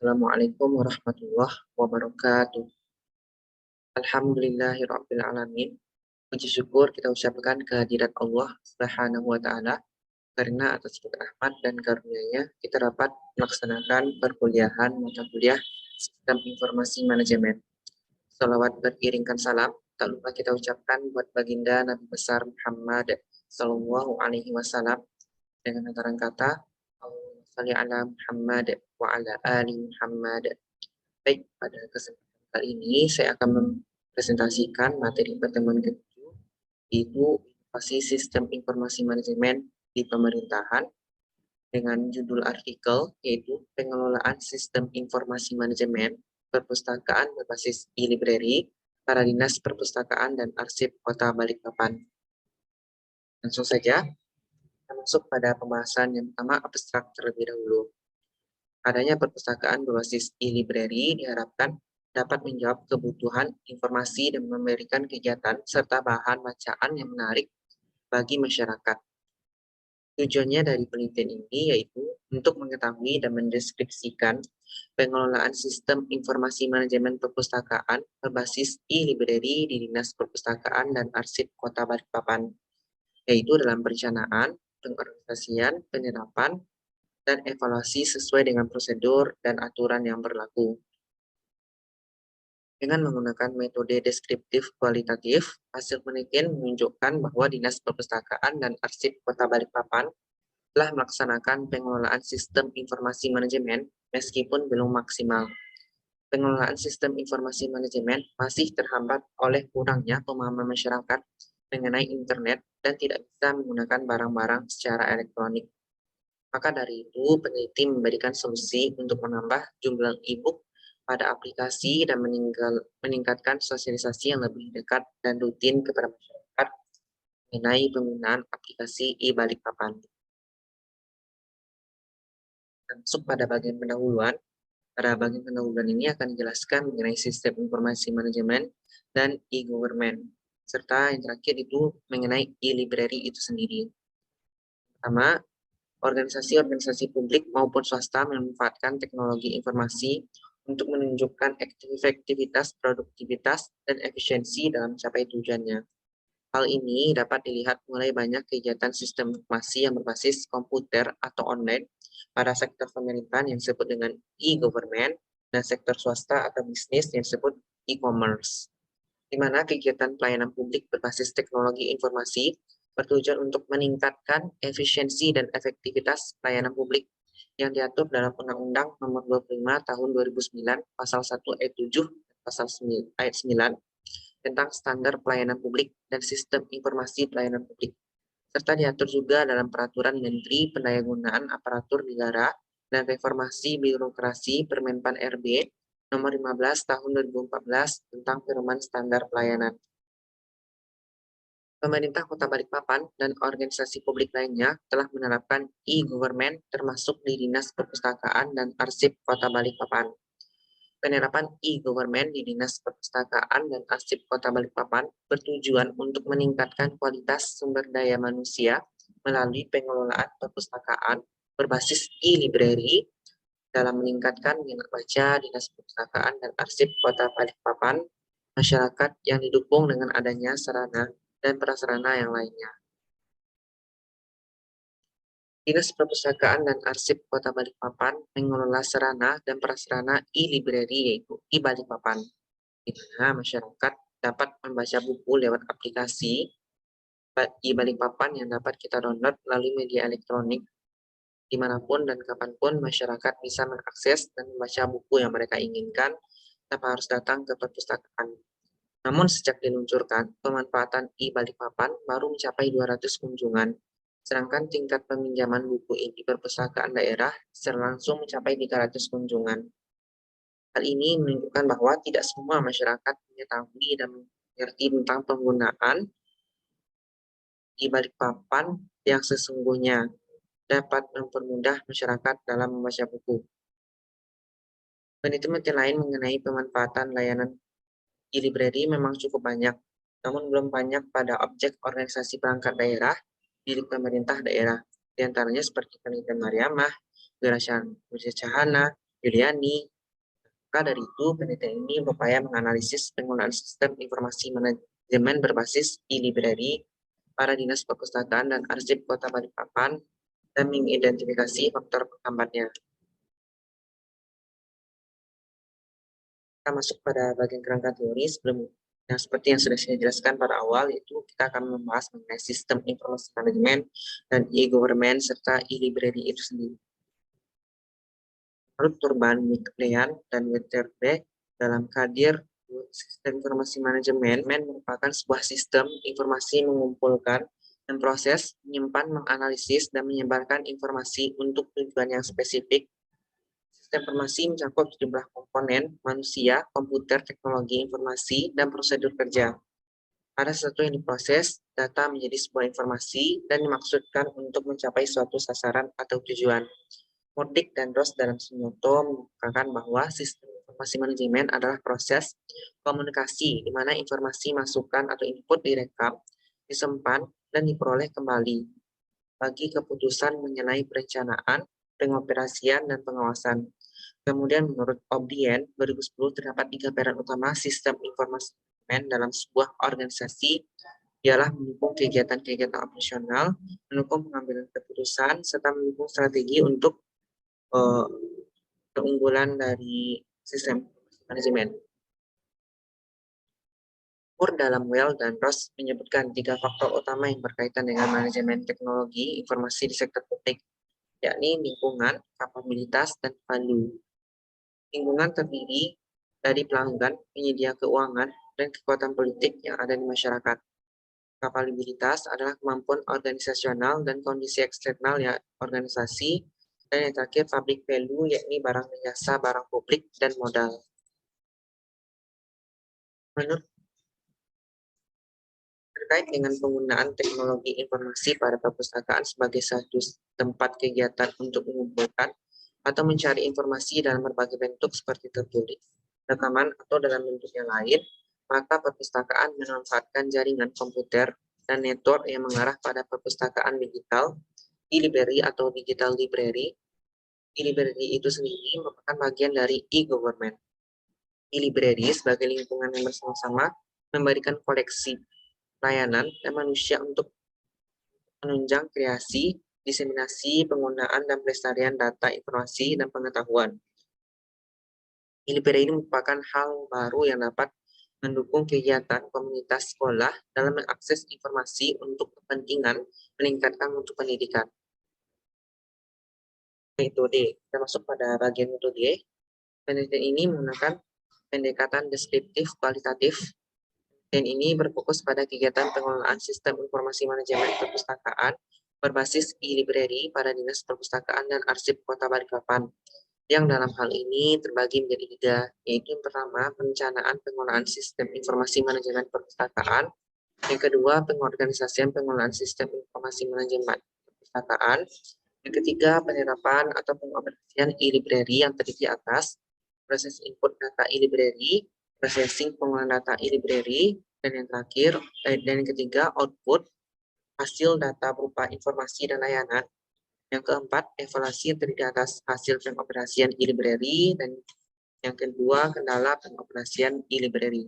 Assalamualaikum warahmatullahi wabarakatuh. Alhamdulillahirrabbilalamin. Puji syukur kita ucapkan kehadirat Allah Subhanahu wa Ta'ala, karena atas rahmat dan karunia-Nya kita dapat melaksanakan perkuliahan mata kuliah Sistem Informasi Manajemen. Salawat beriringkan salam tak lupa kita ucapkan buat baginda Nabi besar Muhammad Sallallahu Alaihi Wasallam dengan antara kata Allahumma shalli ala Muhammad wa ala ali Muhammad. Baik, pada kesempatan kali ini saya akan mempresentasikan materi pertemuan ke-7, yaitu inovasi sistem informasi manajemen di pemerintahan, dengan judul artikel yaitu pengelolaan sistem informasi manajemen perpustakaan berbasis e-library para dinas perpustakaan dan arsip Kota Balikpapan. Langsung saja kita masuk pada pembahasan yang pertama, abstrak terlebih dahulu. Adanya perpustakaan berbasis e-library diharapkan dapat menjawab kebutuhan informasi dan memberikan kegiatan serta bahan bacaan yang menarik bagi masyarakat. Tujuannya dari penelitian ini yaitu untuk mengetahui dan mendeskripsikan pengelolaan sistem informasi manajemen perpustakaan berbasis e-library di Dinas Perpustakaan dan Arsip Kota Balikpapan, yaitu dalam perencanaan, pengorganisasian, penerapan, dan evaluasi sesuai dengan prosedur dan aturan yang berlaku. Dengan menggunakan metode deskriptif kualitatif, hasil penelitian menunjukkan bahwa Dinas Perpustakaan dan Arsip Kota Balikpapan telah melaksanakan pengelolaan sistem informasi manajemen meskipun belum maksimal. Pengelolaan sistem informasi manajemen masih terhambat oleh kurangnya pemahaman masyarakat mengenai internet dan tidak bisa menggunakan barang-barang secara elektronik. Maka dari itu, peneliti memberikan solusi untuk menambah jumlah e-book pada aplikasi dan meningkatkan sosialisasi yang lebih dekat dan rutin kepada masyarakat mengenai penggunaan aplikasi e-Balikpapan. Masuk pada bagian pendahuluan. Pada bagian pendahuluan ini akan dijelaskan mengenai sistem informasi manajemen dan e-government, serta yang terakhir itu mengenai e-library itu sendiri. Pertama, organisasi-organisasi publik maupun swasta memanfaatkan teknologi informasi untuk menunjukkan efektivitas, produktivitas, dan efisiensi dalam mencapai tujuannya. Hal ini dapat dilihat mulai banyak kegiatan sistem informasi yang berbasis komputer atau online pada sektor pemerintahan yang disebut dengan e-government dan sektor swasta atau bisnis yang disebut e-commerce, di mana kegiatan pelayanan publik berbasis teknologi informasi bertujuan untuk meningkatkan efisiensi dan efektivitas pelayanan publik yang diatur dalam Undang-Undang Nomor 25 Tahun 2009 Pasal 1 Ayat 7 Pasal 9 Ayat 9 tentang standar pelayanan publik dan sistem informasi pelayanan publik, serta diatur juga dalam Peraturan Menteri Pendayagunaan Aparatur Negara dan Reformasi Birokrasi Permenpan RB Nomor 15 Tahun 2014 tentang perubahan standar pelayanan. Pemerintah Kota Balikpapan dan organisasi publik lainnya telah menerapkan e-government termasuk di Dinas Perpustakaan dan Arsip Kota Balikpapan. Penerapan e-government di Dinas Perpustakaan dan Arsip Kota Balikpapan bertujuan untuk meningkatkan kualitas sumber daya manusia melalui pengelolaan perpustakaan berbasis e-library dalam meningkatkan minat baca Dinas Perpustakaan dan Arsip Kota Balikpapan masyarakat yang didukung dengan adanya sarana dan prasarana yang lainnya. Dinas Perpustakaan dan Arsip Kota Balikpapan mengelola sarana dan prasarana e-library yaitu e-Balikpapan, di mana masyarakat dapat membaca buku lewat aplikasi e-Balikpapan yang dapat kita download melalui media elektronik. Dimanapun dan kapanpun masyarakat bisa mengakses dan membaca buku yang mereka inginkan tanpa harus datang ke perpustakaan. Namun sejak diluncurkan, pemanfaatan e-Balikpapan baru mencapai 200 kunjungan, sedangkan tingkat peminjaman buku di perpustakaan daerah secara langsung mencapai 300 kunjungan. Hal ini menunjukkan bahwa tidak semua masyarakat mengetahui dan mengerti tentang penggunaan e-Balikpapan yang sesungguhnya dapat mempermudah masyarakat dalam membaca buku. Penelitian lain mengenai pemanfaatan layanan e-library memang cukup banyak, namun belum banyak pada objek organisasi perangkat daerah di pemerintah daerah. Di antaranya seperti penelitian Mariamah, Gerakan Wirja Cahana, Yuliani. Maka dari itu, penelitian ini berupaya menganalisis penggunaan sistem informasi manajemen berbasis e-library para dinas perpustakaan dan arsip Kota Balikpapan dan mengidentifikasi faktor penghambatnya. Kita masuk pada bagian kerangka teori sebelum yang seperti yang sudah saya jelaskan pada awal, yaitu kita akan membahas mengenai sistem informasi manajemen dan e-government serta e-library itu sendiri. Menurut Turban Miklean dan Wetterbeek dalam Kadir, sistem informasi manajemen merupakan sebuah sistem informasi mengumpulkan dan proses, menyimpan, menganalisis, dan menyebarkan informasi untuk tujuan yang spesifik. Sistem informasi mencakup sejumlah komponen, manusia, komputer, teknologi informasi, dan prosedur kerja. Pada sesuatu yang diproses, data menjadi sebuah informasi dan dimaksudkan untuk mencapai suatu sasaran atau tujuan. Murdik dan Ross dalam Sunyoto mengungkapkan bahwa sistem informasi manajemen adalah proses komunikasi di mana informasi masukan atau input direkam, disimpan, dan diperoleh kembali bagi keputusan mengenai perencanaan, pengoperasian, dan pengawasan. Kemudian menurut O'Brien 2010 terdapat 3 peran utama sistem informasi manajemen dalam sebuah organisasi, ialah mendukung kegiatan-kegiatan operasional, mendukung pengambilan keputusan, serta mendukung strategi untuk keunggulan dari sistem manajemen. Moore dalam Well dan Ross menyebutkan 3 faktor utama yang berkaitan dengan manajemen teknologi informasi di sektor publik, yakni lingkungan, kapabilitas, dan value. Lingkungan terdiri dari pelanggan, penyedia keuangan, dan kekuatan politik yang ada di masyarakat. Kapabilitas adalah kemampuan organisasional dan kondisi eksternal ya organisasi. Dan yang terakhir, public value, yakni barang dan jasa, barang publik, dan modal. Menurut terkait dengan penggunaan teknologi informasi pada perpustakaan sebagai satu tempat kegiatan untuk mengumpulkan atau mencari informasi dalam berbagai bentuk seperti tertulis, rekaman, atau dalam bentuk yang lain, maka perpustakaan memanfaatkan jaringan komputer dan network yang mengarah pada perpustakaan digital, e-library atau digital library. E-library itu sendiri merupakan bagian dari e-government. E-library sebagai lingkungan yang bersama-sama memberikan koleksi, layanan, dan manusia untuk menunjang kreasi, diseminasi, penggunaan, dan pelestarian data, informasi, dan pengetahuan. E-library ini merupakan hal baru yang dapat mendukung kegiatan komunitas sekolah dalam mengakses informasi untuk kepentingan meningkatkan mutu pendidikan. Metode, kita masuk pada bagian metode. Penelitian ini menggunakan pendekatan deskriptif kualitatif, dan ini berfokus pada kegiatan pengelolaan sistem informasi manajemen perpustakaan berbasis e-library pada Dinas Perpustakaan dan Arsip Kota Balikpapan, yang dalam hal ini terbagi menjadi 3, yaitu yang pertama, perencanaan pengelolaan sistem informasi manajemen perpustakaan, yang kedua, pengorganisasian pengelolaan sistem informasi manajemen perpustakaan, yang ketiga, penerapan atau pengoperasian e-library yang terdiri atas proses input data e-library, processing pengolahan data e-library, dan yang terakhir, dan yang ketiga, output hasil data berupa informasi dan layanan. Yang keempat, evaluasi yang terdiri atas hasil pengoperasian e-library, dan yang kedua, kendala pengoperasian e-library.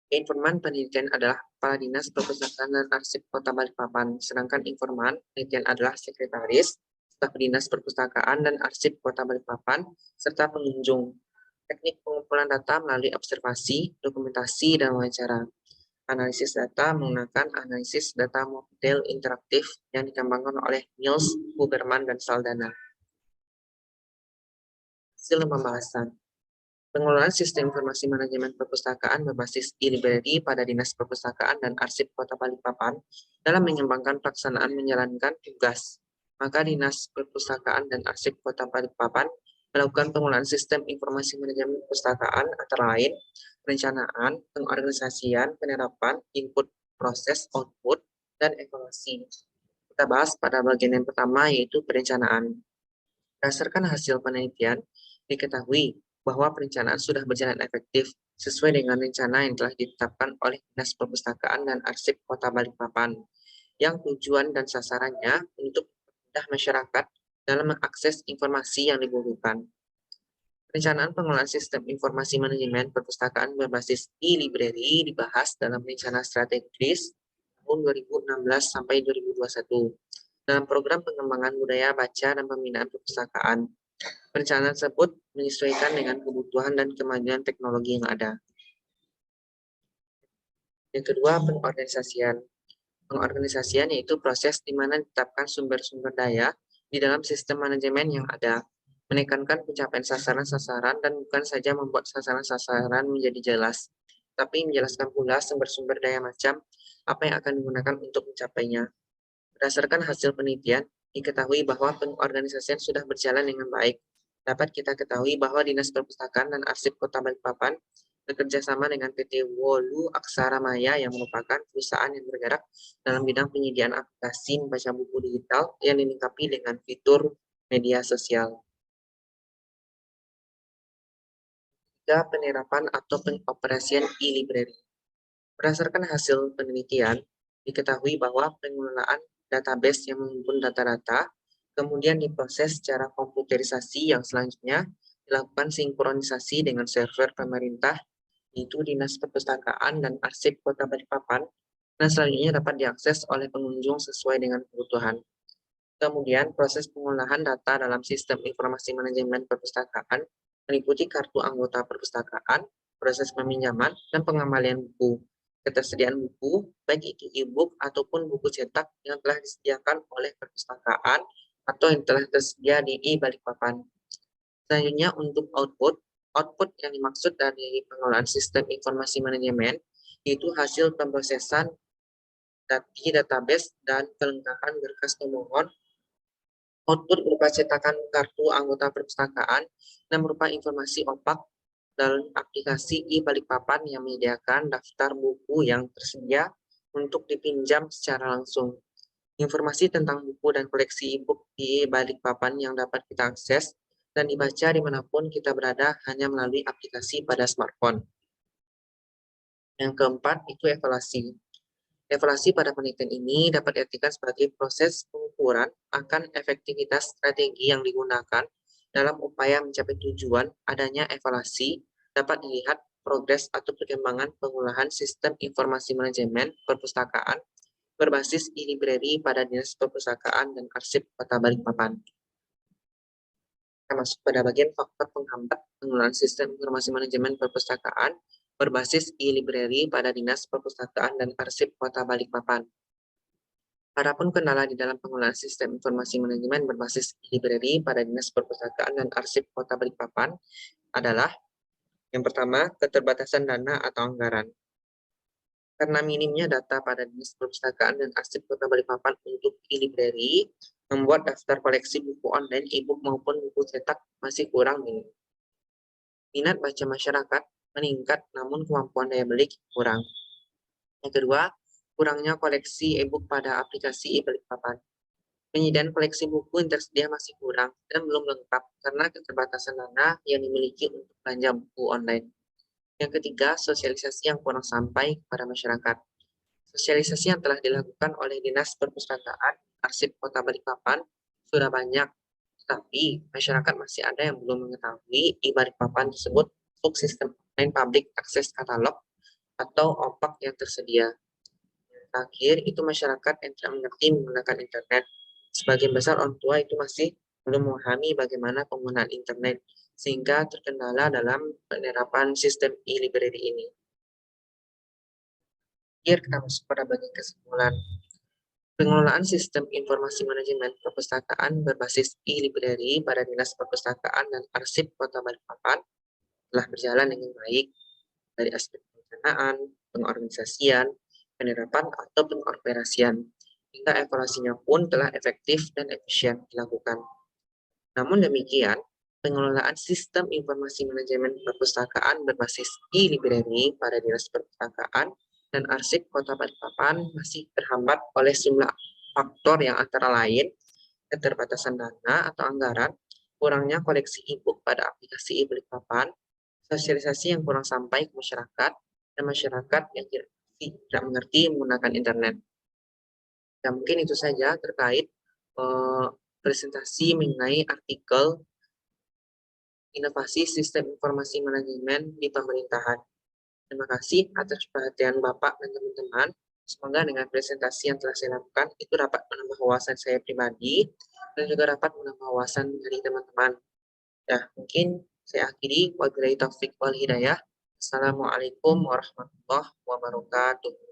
Informan penelitian adalah Kepala Dinas Perpustakaan dan Arsip Kota Balikpapan, sedangkan informan penelitian adalah Sekretaris, Staf Dinas Perpustakaan dan Arsip Kota Balikpapan, serta pengunjung. Teknik pengumpulan data melalui observasi, dokumentasi, dan wawancara. Analisis data menggunakan analisis data model interaktif yang dikembangkan oleh Niels Huberman dan Saldana. Hasil pembahasan. Pengelolaan sistem informasi manajemen perpustakaan berbasis e-library pada Dinas Perpustakaan dan Arsip Kota Balikpapan dalam mengembangkan pelaksanaan menjalankan tugas. Maka Dinas Perpustakaan dan Arsip Kota Balikpapan melakukan pengelolaan sistem informasi manajemen perpustakaan antara lain perencanaan, pengorganisasian, penerapan, input, proses, output, dan evaluasi. Kita bahas pada bagian yang pertama, yaitu perencanaan. Berdasarkan hasil penelitian, diketahui bahwa perencanaan sudah berjalan efektif sesuai dengan rencana yang telah ditetapkan oleh Dinas Perpustakaan dan Arsip Kota Balikpapan, yang tujuan dan sasarannya untuk mempermudah masyarakat dalam mengakses informasi yang dibutuhkan. Perencanaan pengelolaan sistem informasi manajemen perpustakaan berbasis e-library dibahas dalam rencana strategis tahun 2016 sampai 2021 dalam program pengembangan budaya baca dan pembinaan perpustakaan. Perencanaan tersebut menyesuaikan dengan kebutuhan dan kemajuan teknologi yang ada. Yang kedua, pengorganisasian. Pengorganisasian yaitu proses di mana ditetapkan sumber-sumber daya di dalam sistem manajemen yang ada, menekankan pencapaian sasaran-sasaran dan bukan saja membuat sasaran-sasaran menjadi jelas, tapi menjelaskan pula sumber-sumber daya macam apa yang akan digunakan untuk mencapainya. Berdasarkan hasil penelitian, diketahui bahwa pengorganisasian sudah berjalan dengan baik. Dapat kita ketahui bahwa Dinas Perpustakaan dan Arsip Kota Balikpapan bekerja sama dengan PT Wolu Aksara Maya yang merupakan perusahaan yang bergerak dalam bidang penyediaan aplikasi membaca buku digital yang dilengkapi dengan fitur media sosial. Tiga, penerapan atau pengoperasian e-library. Berdasarkan hasil penelitian, diketahui bahwa pengelolaan database yang menghimpun data-data kemudian diproses secara komputerisasi yang selanjutnya dilakukan sinkronisasi dengan server pemerintah, yaitu Dinas Perpustakaan dan Arsip Kota Balikpapan, dan selanjutnya dapat diakses oleh pengunjung sesuai dengan kebutuhan. Kemudian, proses pengolahan data dalam sistem informasi manajemen perpustakaan meliputi kartu anggota perpustakaan, proses peminjaman, dan pengembalian buku. Ketersediaan buku, baik itu e-book ataupun buku cetak yang telah disediakan oleh perpustakaan atau yang telah tersedia di e-Balikpapan. Selanjutnya untuk output yang dimaksud dari pengelolaan sistem informasi manajemen yaitu hasil pemrosesan di database dan kelengkapan berkas pemohon. Output berupa cetakan kartu anggota perpustakaan dan berupa informasi opak dalam aplikasi e-Balikpapan yang menyediakan daftar buku yang tersedia untuk dipinjam secara langsung. Informasi tentang buku dan koleksi e-book di Balikpapan yang dapat kita akses dan dibaca dimanapun kita berada hanya melalui aplikasi pada smartphone. Yang keempat, itu evaluasi. Evaluasi pada penelitian ini dapat diartikan sebagai proses pengukuran akan efektivitas strategi yang digunakan dalam upaya mencapai tujuan. Adanya evaluasi dapat dilihat progres atau perkembangan pengolahan sistem informasi manajemen perpustakaan berbasis e-library pada Dinas Perpustakaan dan Arsip Kota Balikpapan. Kita masuk pada bagian faktor penghambat pengelolaan sistem informasi manajemen perpustakaan berbasis e-library pada Dinas Perpustakaan dan Arsip Kota Balikpapan. Adapun kendala di dalam pengelolaan sistem informasi manajemen berbasis e-library pada Dinas Perpustakaan dan Arsip Kota Balikpapan adalah yang pertama, keterbatasan dana atau anggaran. Karena minimnya data pada Dinas Perpustakaan dan Arsip Kota Balikpapan untuk e-library, membuat daftar koleksi buku online, e-book maupun buku cetak masih kurang nih. Minat baca masyarakat meningkat, namun kemampuan daya beli kurang. Yang kedua, kurangnya koleksi e-book pada aplikasi e-Balikpapan. Penyediaan koleksi buku yang tersedia masih kurang dan belum lengkap karena keterbatasan dana yang dimiliki untuk belanja buku online. Yang ketiga, sosialisasi yang kurang sampai kepada masyarakat. Sosialisasi yang telah dilakukan oleh Dinas Perpustakaan Arsip Kota Balikpapan sudah banyak, tapi masyarakat masih ada yang belum mengetahui e-Balikpapan tersebut untuk sistem online public access katalog atau OPAK yang tersedia. Terakhir, itu masyarakat yang tidak mengerti menggunakan internet. Sebagian besar orang tua itu masih belum memahami bagaimana penggunaan internet, sehingga terkendala dalam penerapan sistem e-library ini. Akhir kita masuk pada bagian kesimpulan. Pengelolaan sistem informasi manajemen perpustakaan berbasis e-library pada Dinas Perpustakaan dan Arsip Kota Balikpapan telah berjalan dengan baik dari aspek perencanaan, pengorganisasian, penerapan atau pengoperasian, hingga evaluasinya pun telah efektif dan efisien dilakukan. Namun demikian, pengelolaan sistem informasi manajemen perpustakaan berbasis e-library pada Dinas Perpustakaan dan Arsip Kota Balikpapan masih terhambat oleh sejumlah faktor yang antara lain keterbatasan dana atau anggaran, kurangnya koleksi e-book pada aplikasi e-Balikpapan, sosialisasi yang kurang sampai ke masyarakat, dan masyarakat yang tidak mengerti menggunakan internet. Dan mungkin itu saja terkait presentasi mengenai artikel inovasi sistem informasi manajemen di pemerintahan. Terima kasih atas perhatian Bapak dan teman-teman. Semoga dengan presentasi yang telah saya lakukan itu dapat menambah wawasan saya pribadi dan juga dapat menambah wawasan dari teman-teman. Ya, mungkin saya akhiri. Wabillahi taufik wal hidayah. Assalamualaikum warahmatullahi wabarakatuh.